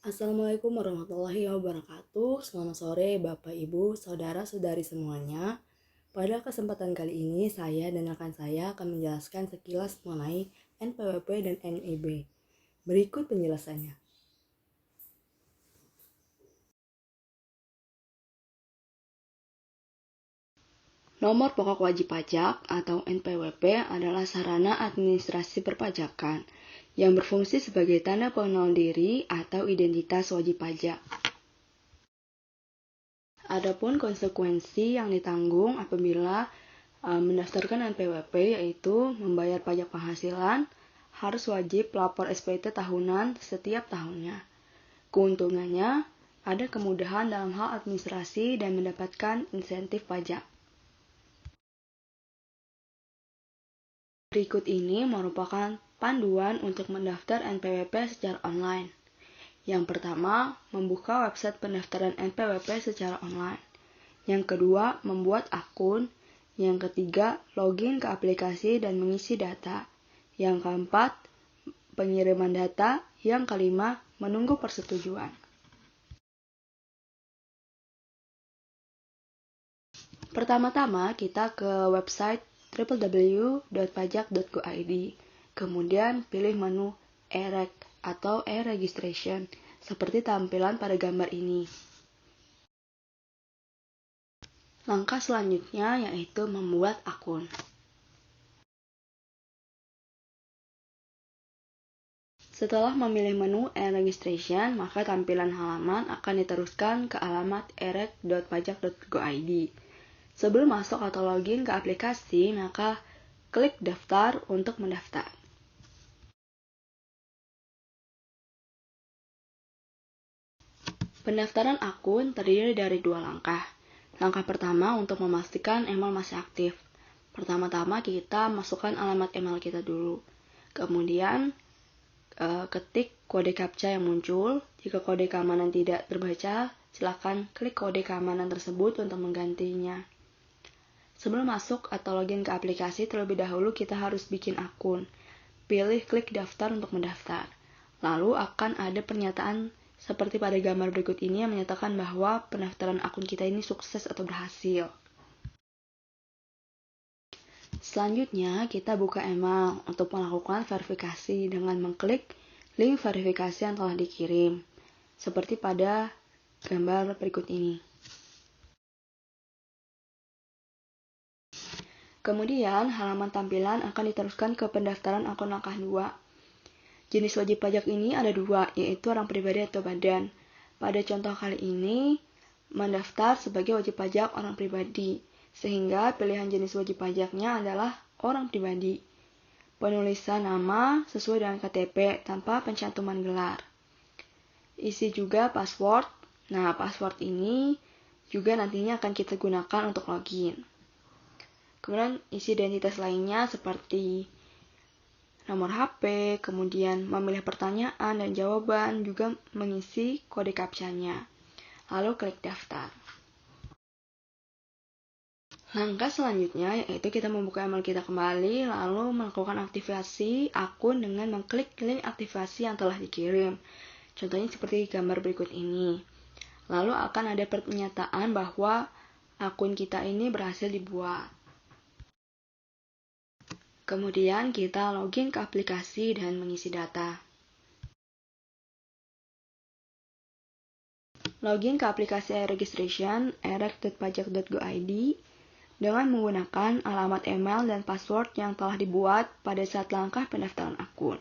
Assalamualaikum warahmatullahi wabarakatuh. Selamat sore Bapak, Ibu, Saudara-saudari semuanya. Pada kesempatan kali ini, saya dan rekan saya akan menjelaskan sekilas mengenai NPWP dan NIB. Berikut penjelasannya. Nomor pokok wajib pajak atau NPWP adalah sarana administrasi perpajakan yang berfungsi sebagai tanda pengenal diri atau identitas wajib pajak. Adapun konsekuensi yang ditanggung apabila mendaftarkan NPWP yaitu membayar pajak penghasilan, harus wajib lapor SPT tahunan setiap tahunnya. Keuntungannya, ada kemudahan dalam hal administrasi dan mendapatkan insentif pajak. Berikut ini merupakan panduan untuk mendaftar NPWP secara online. Yang pertama, membuka website pendaftaran NPWP secara online. Yang kedua, membuat akun. Yang ketiga, login ke aplikasi dan mengisi data. Yang keempat, pengiriman data. Yang kelima, menunggu persetujuan. Pertama-tama, kita ke website www.pajak.go.id. Kemudian pilih menu e-rec atau e-registration, seperti tampilan pada gambar ini. Langkah selanjutnya yaitu membuat akun. Setelah memilih menu e-registration, maka tampilan halaman akan diteruskan ke alamat erec.pajak.go.id. Sebelum masuk atau login ke aplikasi, maka klik daftar untuk mendaftar. Pendaftaran akun terdiri dari dua langkah. Langkah pertama untuk memastikan email masih aktif. Pertama-tama kita masukkan alamat email kita dulu. Kemudian ketik kode CAPTCHA yang muncul. Jika kode keamanan tidak terbaca, silakan klik kode keamanan tersebut untuk menggantinya. Sebelum masuk atau login ke aplikasi, terlebih dahulu kita harus bikin akun. Pilih klik daftar untuk mendaftar. Lalu akan ada pernyataan seperti pada gambar berikut ini yang menyatakan bahwa pendaftaran akun kita ini sukses atau berhasil. Selanjutnya, kita buka email untuk melakukan verifikasi dengan mengklik link verifikasi yang telah dikirim, seperti pada gambar berikut ini. Kemudian, halaman tampilan akan diteruskan ke pendaftaran akun langkah 2. Jenis wajib pajak ini ada dua, yaitu orang pribadi atau badan. Pada contoh kali ini, mendaftar sebagai wajib pajak orang pribadi, sehingga pilihan jenis wajib pajaknya adalah orang pribadi. Penulisan nama sesuai dengan KTP tanpa pencantuman gelar. Isi juga password. Nah, password ini juga nantinya akan kita gunakan untuk login. Kemudian isi identitas lainnya seperti nomor HP, kemudian memilih pertanyaan dan jawaban, juga mengisi kode CAPTCHA-nya. Lalu klik daftar. Langkah selanjutnya yaitu kita membuka email kita kembali, lalu melakukan aktivasi akun dengan mengklik link aktivasi yang telah dikirim. Contohnya seperti gambar berikut ini. Lalu akan ada pernyataan bahwa akun kita ini berhasil dibuat. Kemudian kita login ke aplikasi dan mengisi data. Login ke aplikasi e-registration erec.pajak.go.id dengan menggunakan alamat email dan password yang telah dibuat pada saat langkah pendaftaran akun.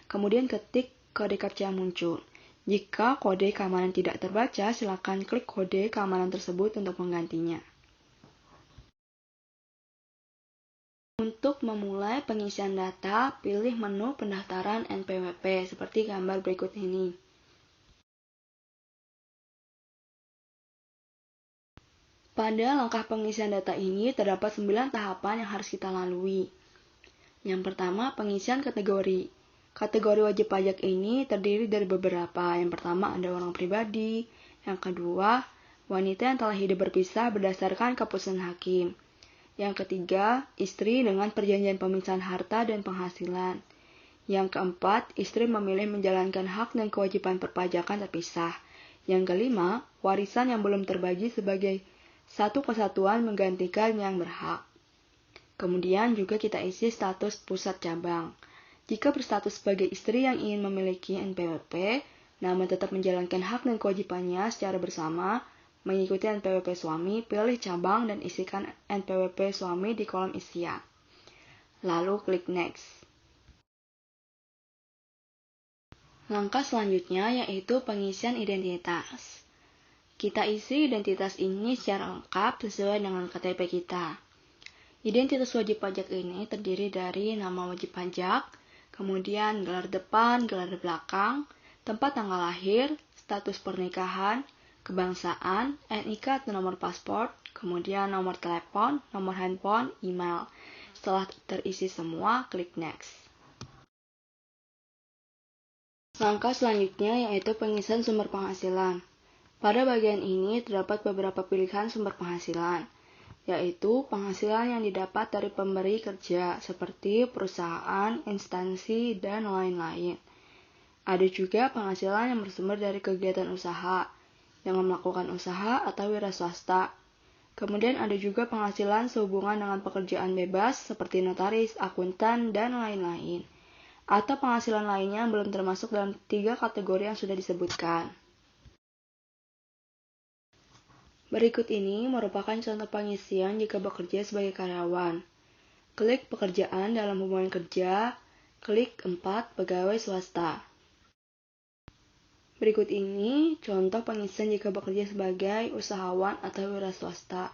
Kemudian ketik kode CAPTCHA yang muncul. Jika kode keamanan tidak terbaca, silakan klik kode keamanan tersebut untuk menggantinya. Untuk memulai pengisian data, pilih menu pendaftaran NPWP seperti gambar berikut ini. Pada langkah pengisian data ini terdapat 9 tahapan yang harus kita lalui. Yang pertama, pengisian kategori. Kategori wajib pajak ini terdiri dari beberapa. Yang pertama ada orang pribadi, yang kedua wanita yang telah hidup berpisah berdasarkan keputusan hakim. Yang ketiga, istri dengan perjanjian pemisahan harta dan penghasilan. Yang keempat, istri memilih menjalankan hak dan kewajiban perpajakan terpisah. Yang kelima, warisan yang belum terbagi sebagai satu kesatuan menggantikan yang berhak. Kemudian juga kita isi status pusat cabang. Jika berstatus sebagai istri yang ingin memiliki NPWP, namun tetap menjalankan hak dan kewajibannya secara bersama, mengikuti NPWP suami, pilih cabang dan isikan NPWP suami di kolom isian. Lalu klik next. Langkah selanjutnya yaitu pengisian identitas. Kita isi identitas ini secara lengkap sesuai dengan KTP kita. Identitas wajib pajak ini terdiri dari nama wajib pajak, kemudian gelar depan, gelar belakang, tempat tanggal lahir, status pernikahan, kebangsaan, NIK atau nomor paspor, kemudian nomor telepon, nomor handphone, email. Setelah terisi semua, klik next. Langkah selanjutnya yaitu pengisian sumber penghasilan. Pada bagian ini terdapat beberapa pilihan sumber penghasilan, yaitu penghasilan yang didapat dari pemberi kerja seperti perusahaan, instansi, dan lain-lain. Ada juga penghasilan yang bersumber dari kegiatan usaha, yang melakukan usaha atau wira swasta. Kemudian ada juga penghasilan sehubungan dengan pekerjaan bebas seperti notaris, akuntan, dan lain-lain. Atau penghasilan lainnya yang belum termasuk dalam 3 kategori yang sudah disebutkan. Berikut ini merupakan contoh pengisian jika bekerja sebagai karyawan. Klik pekerjaan dalam hubungan kerja, klik 4 pegawai swasta. Berikut ini contoh pengisian jika bekerja sebagai usahawan atau wira swasta.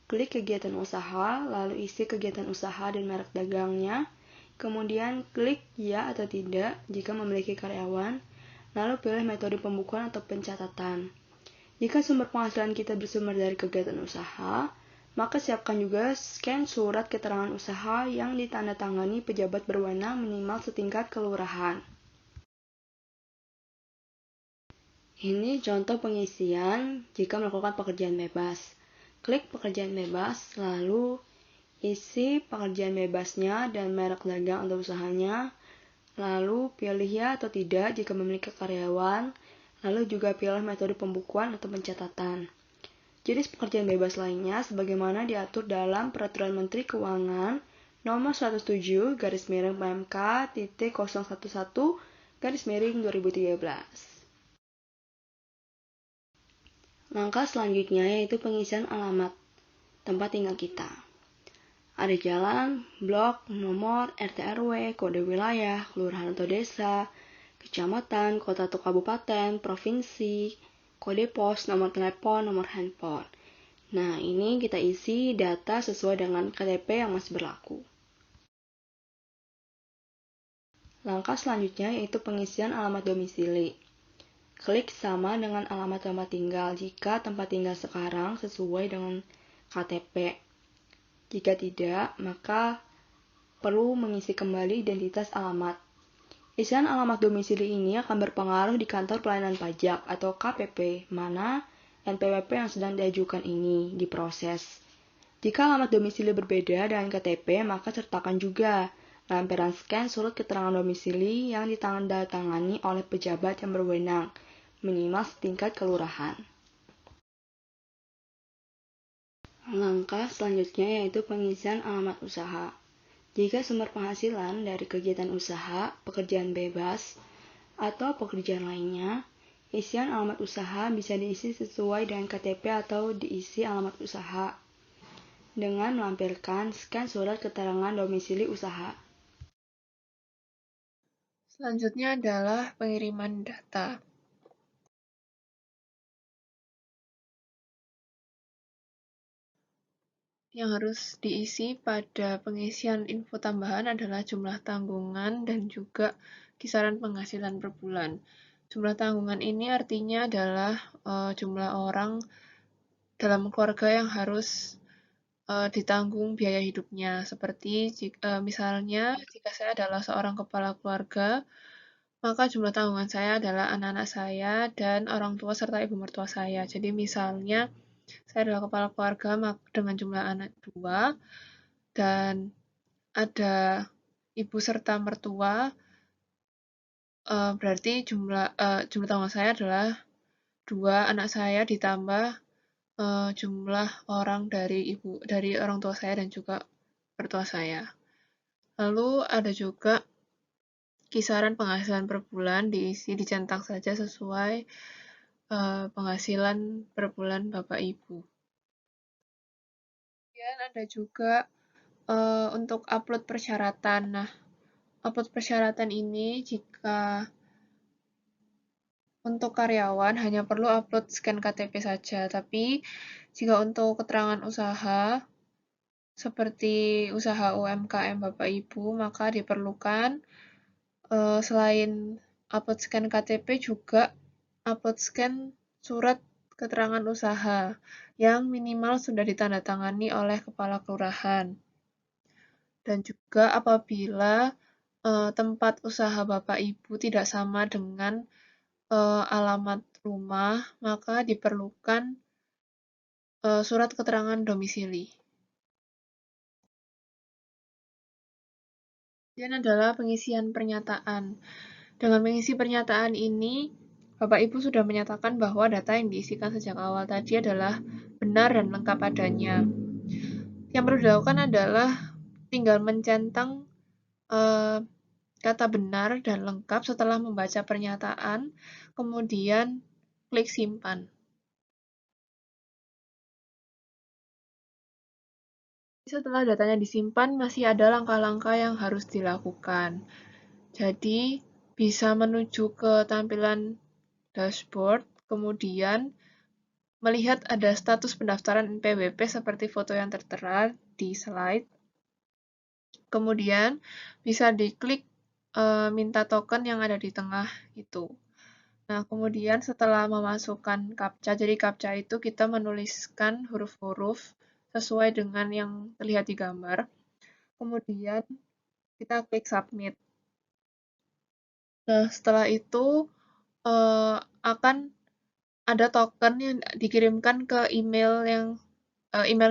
Klik kegiatan usaha, lalu isi kegiatan usaha dan merek dagangnya, kemudian klik ya atau tidak jika memiliki karyawan, lalu pilih metode pembukuan atau pencatatan. Jika sumber penghasilan kita bersumber dari kegiatan usaha, maka siapkan juga scan surat keterangan usaha yang ditandatangani pejabat berwenang minimal setingkat kelurahan. Ini contoh pengisian jika melakukan pekerjaan bebas. Klik pekerjaan bebas, lalu isi pekerjaan bebasnya dan merek dagang atau usahanya, lalu pilih ya atau tidak jika memiliki karyawan, lalu juga pilih metode pembukuan atau pencatatan. Jenis pekerjaan bebas lainnya sebagaimana diatur dalam Peraturan Menteri Keuangan Nomor 107 PMK titik 011 2013. Langkah selanjutnya yaitu pengisian alamat tempat tinggal kita. Ada jalan, blok, nomor, RT RW, kode wilayah, kelurahan atau desa, kecamatan, kota atau kabupaten, provinsi, kode pos, nomor telepon, nomor handphone. Nah, ini kita isi data sesuai dengan KTP yang masih berlaku. Langkah selanjutnya yaitu pengisian alamat domisili. Klik sama dengan alamat tempat tinggal jika tempat tinggal sekarang sesuai dengan KTP. Jika tidak, maka perlu mengisi kembali identitas alamat. Isian alamat domisili ini akan berpengaruh di kantor pelayanan pajak atau KPP, mana NPWP yang sedang diajukan ini diproses. Jika alamat domisili berbeda dengan KTP, maka sertakan juga lampiran scan surat keterangan domisili yang ditandatangani oleh pejabat yang berwenang, minimal setingkat kelurahan. Langkah selanjutnya yaitu pengisian alamat usaha. Jika sumber penghasilan dari kegiatan usaha, pekerjaan bebas, atau pekerjaan lainnya, isian alamat usaha bisa diisi sesuai dengan KTP atau diisi alamat usaha dengan melampirkan scan surat keterangan domisili usaha. Selanjutnya adalah pengiriman data. Yang harus diisi pada pengisian info tambahan adalah jumlah tanggungan dan juga kisaran penghasilan per bulan. Jumlah tanggungan ini artinya adalah jumlah orang dalam keluarga yang harus ditanggung biaya hidupnya. Seperti misalnya jika saya adalah seorang kepala keluarga, maka jumlah tanggungan saya adalah anak-anak saya dan orang tua serta ibu mertua saya. Jadi misalnya saya adalah kepala keluarga dengan jumlah anak 2 dan ada ibu serta mertua, berarti jumlah tanggungan saya adalah 2 anak saya ditambah jumlah orang dari orang tua saya dan juga mertua saya. Lalu ada juga kisaran penghasilan per bulan dicentang saja sesuai penghasilan per bulan Bapak Ibu. Kemudian ada juga untuk upload persyaratan. Nah, upload persyaratan ini jika untuk karyawan hanya perlu upload scan KTP saja, tapi jika untuk keterangan usaha seperti usaha UMKM Bapak Ibu, maka diperlukan selain upload scan KTP juga upload scan surat keterangan usaha yang minimal sudah ditandatangani oleh kepala kelurahan. Dan juga apabila tempat usaha Bapak Ibu tidak sama dengan alamat rumah, maka diperlukan surat keterangan domisili. Kemudian adalah pengisian pernyataan. Dengan mengisi pernyataan ini, Bapak Ibu sudah menyatakan bahwa data yang diisikan sejak awal tadi adalah benar dan lengkap adanya. Yang perlu dilakukan adalah tinggal mencentang kata benar dan lengkap setelah membaca pernyataan, kemudian klik simpan. Setelah datanya disimpan, masih ada langkah-langkah yang harus dilakukan. Jadi, bisa menuju ke tampilan dashboard, kemudian melihat ada status pendaftaran NPWP seperti foto yang tertera di slide. Kemudian, bisa diklik minta token yang ada di tengah itu. Nah, kemudian setelah memasukkan CAPTCHA, jadi CAPTCHA itu kita menuliskan huruf-huruf sesuai dengan yang terlihat di gambar. Kemudian kita klik submit. Nah, setelah itu akan ada token yang dikirimkan ke email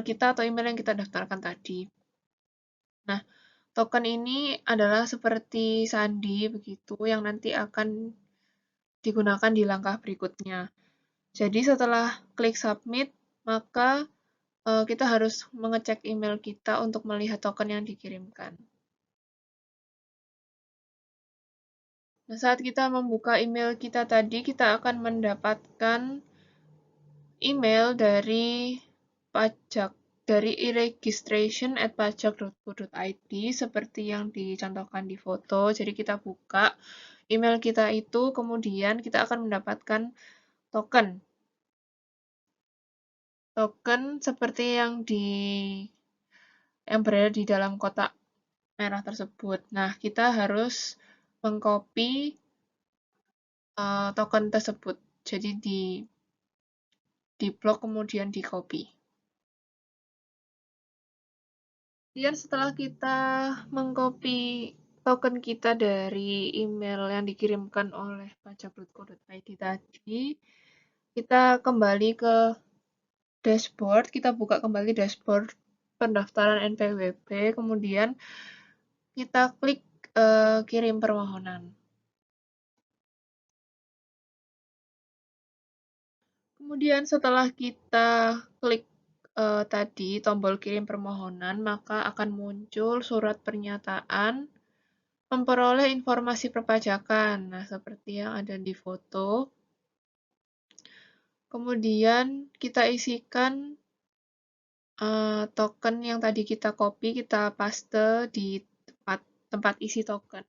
kita atau email yang kita daftarkan tadi. Nah, token ini adalah seperti sandi begitu yang nanti akan digunakan di langkah berikutnya. Jadi setelah klik submit, maka kita harus mengecek email kita untuk melihat token yang dikirimkan. Nah, saat kita membuka email kita tadi, kita akan mendapatkan email dari pajak, dari e-registration@pajak.go.id seperti yang dicontohkan di foto. Jadi kita buka email kita itu, kemudian kita akan mendapatkan token. Token seperti yang berada di dalam kotak merah tersebut. Nah, kita harus mengcopy token tersebut. Jadi di blok kemudian di copy. Kemudian setelah kita mengcopy token kita dari email yang dikirimkan oleh pajak.go.id tadi, kita kembali ke dashboard, kita buka kembali dashboard pendaftaran NPWP, kemudian kita klik kirim permohonan. Kemudian setelah kita klik tadi tombol kirim permohonan, maka akan muncul surat pernyataan memperoleh informasi perpajakan. Nah, seperti yang ada di foto. Kemudian kita isikan token yang tadi kita copy, kita paste di tempat isi token.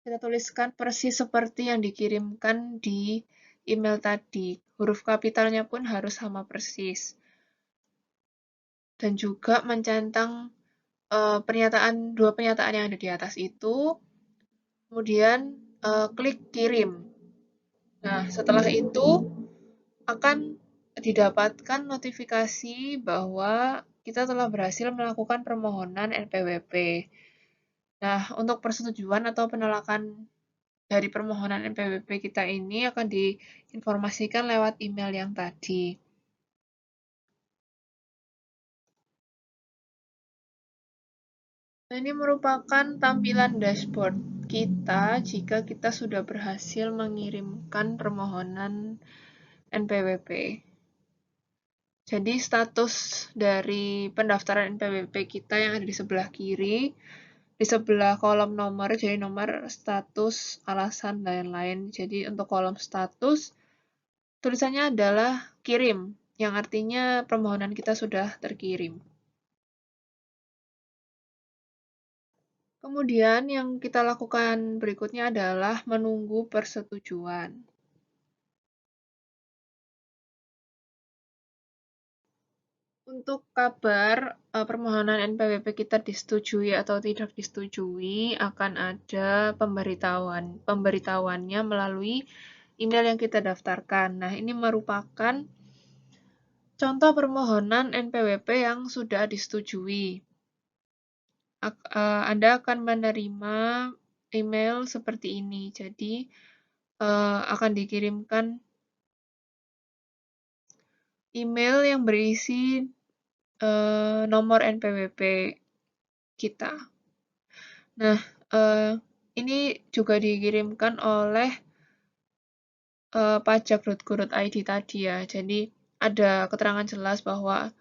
Kita tuliskan persis seperti yang dikirimkan di email tadi. Huruf kapitalnya pun harus sama persis. Dan juga mencentang dua pernyataan yang ada di atas itu, kemudian klik kirim. Nah, setelah itu akan didapatkan notifikasi bahwa kita telah berhasil melakukan permohonan NPWP. Nah, untuk persetujuan atau penolakan dari permohonan NPWP kita ini akan diinformasikan lewat email yang tadi. Nah, ini merupakan tampilan dashboard. kita jika kita sudah berhasil mengirimkan permohonan NPWP. Jadi status dari pendaftaran NPWP kita yang ada di sebelah kiri, di sebelah kolom nomor, jadi nomor, status, alasan, lain-lain. Jadi untuk kolom status, tulisannya adalah kirim, yang artinya permohonan kita sudah terkirim. Kemudian yang kita lakukan berikutnya adalah menunggu persetujuan. Untuk kabar permohonan NPWP kita disetujui atau tidak disetujui, akan ada pemberitahuannya melalui email yang kita daftarkan. Nah, ini merupakan contoh permohonan NPWP yang sudah disetujui. Anda akan menerima email seperti ini. Jadi, akan dikirimkan email yang berisi nomor NPWP kita. Nah, ini juga dikirimkan oleh pajak.go.id tadi ya. Jadi ada keterangan jelas bahwa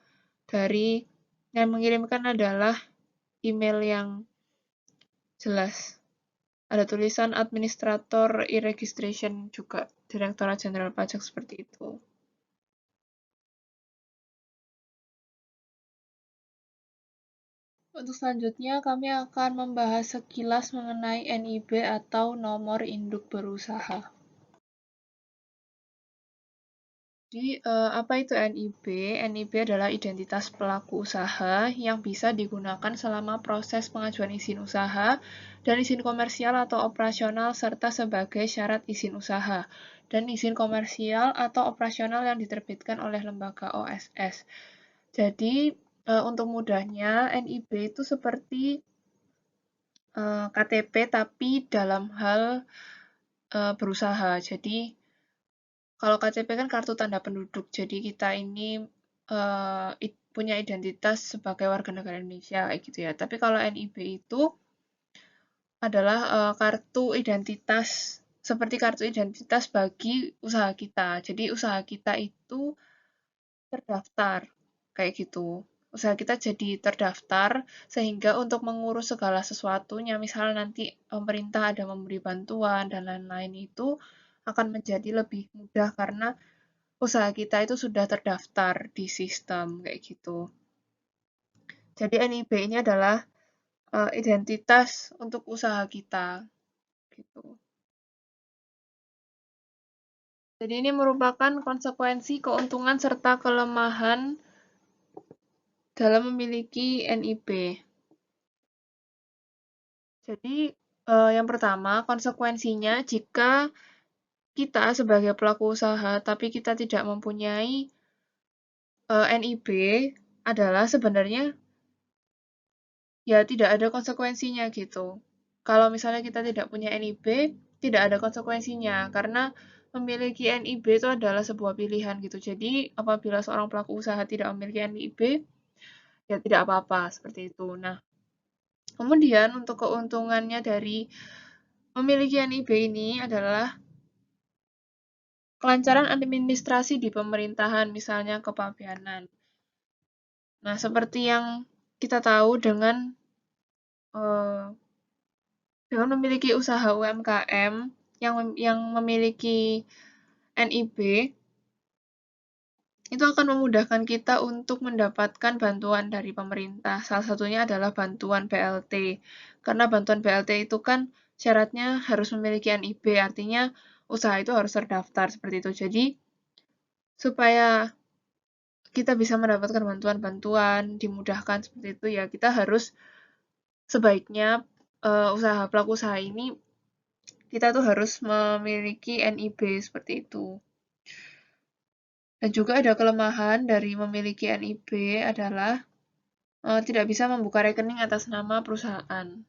dari yang mengirimkan adalah email yang jelas. Ada tulisan administrator e-registration juga, Direktorat Jenderal Pajak seperti itu. Untuk selanjutnya, kami akan membahas sekilas mengenai NIB atau nomor induk berusaha. Jadi, apa itu NIB? NIB adalah identitas pelaku usaha yang bisa digunakan selama proses pengajuan izin usaha dan izin komersial atau operasional serta sebagai syarat izin usaha dan izin komersial atau operasional yang diterbitkan oleh lembaga OSS. Jadi, untuk mudahnya, NIB itu seperti KTP tapi dalam hal berusaha. Jadi, kalau KTP kan kartu tanda penduduk, jadi kita ini punya identitas sebagai warga negara Indonesia, kayak gitu ya. Tapi kalau NIB itu adalah kartu identitas, seperti kartu identitas bagi usaha kita. Jadi usaha kita itu terdaftar, kayak gitu. Usaha kita jadi terdaftar, sehingga untuk mengurus segala sesuatunya, misalnya nanti pemerintah ada memberi bantuan dan lain-lain itu akan menjadi lebih mudah karena usaha kita itu sudah terdaftar di sistem, kayak gitu. Jadi NIB ini adalah identitas untuk usaha kita, gitu. Jadi ini merupakan konsekuensi, keuntungan, serta kelemahan dalam memiliki NIB. Jadi, yang pertama, konsekuensinya jika kita sebagai pelaku usaha, tapi kita tidak mempunyai NIB, adalah sebenarnya ya tidak ada konsekuensinya gitu. Kalau misalnya kita tidak punya NIB, tidak ada konsekuensinya, karena memiliki NIB itu adalah sebuah pilihan gitu. Jadi, apabila seorang pelaku usaha tidak memiliki NIB, ya tidak apa-apa, seperti itu. Nah, kemudian untuk keuntungannya dari memiliki NIB ini adalah kelancaran administrasi di pemerintahan, misalnya kepabeanan. Nah, seperti yang kita tahu dengan memiliki usaha UMKM yang memiliki NIB, itu akan memudahkan kita untuk mendapatkan bantuan dari pemerintah. Salah satunya adalah bantuan BLT. Karena bantuan BLT itu kan syaratnya harus memiliki NIB, artinya usaha itu harus terdaftar seperti itu. Jadi, supaya kita bisa mendapatkan bantuan-bantuan, dimudahkan seperti itu ya, kita harus sebaiknya pelaku usaha ini kita tuh harus memiliki NIB seperti itu. Dan juga ada kelemahan dari memiliki NIB adalah tidak bisa membuka rekening atas nama perusahaan.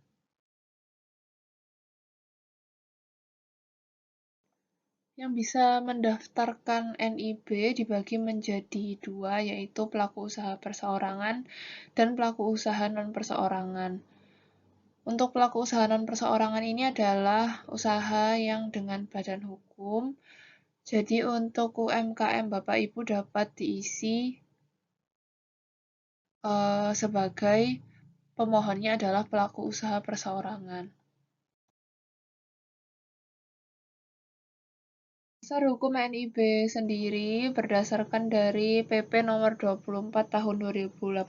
Yang bisa mendaftarkan NIB dibagi menjadi dua, yaitu pelaku usaha perseorangan dan pelaku usaha non-perseorangan. Untuk pelaku usaha non-perseorangan ini adalah usaha yang dengan badan hukum. Jadi untuk UMKM Bapak Ibu dapat diisi sebagai pemohonnya adalah pelaku usaha perseorangan. Dasar hukum NIB sendiri berdasarkan dari PP nomor 24 tahun 2018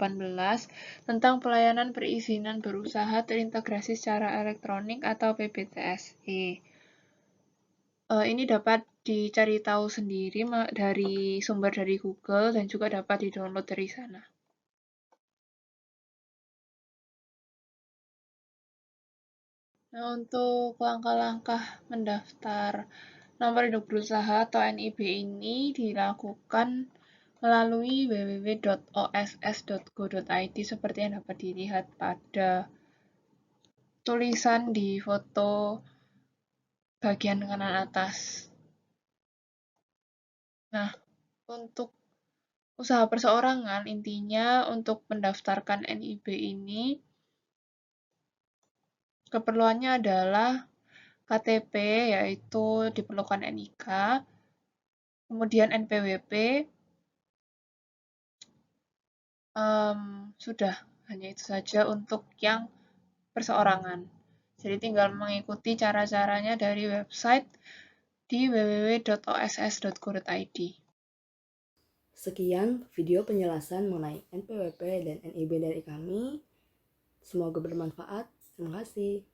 tentang pelayanan perizinan berusaha terintegrasi secara elektronik atau PPTSE. Ini dapat dicari tahu sendiri dari sumber dari Google dan juga dapat di-download dari sana. Nah, untuk langkah-langkah mendaftar nomor induk berusaha atau NIB ini dilakukan melalui www.oss.go.id seperti yang dapat dilihat pada tulisan di foto bagian kanan atas. Nah, untuk usaha perseorangan intinya untuk mendaftarkan NIB ini keperluannya adalah KTP, yaitu diperlukan NIK, kemudian NPWP, sudah, hanya itu saja untuk yang perseorangan. Jadi tinggal mengikuti cara-caranya dari website di www.oss.go.id. Sekian video penjelasan mengenai NPWP dan NIB dari kami. Semoga bermanfaat. Terima kasih.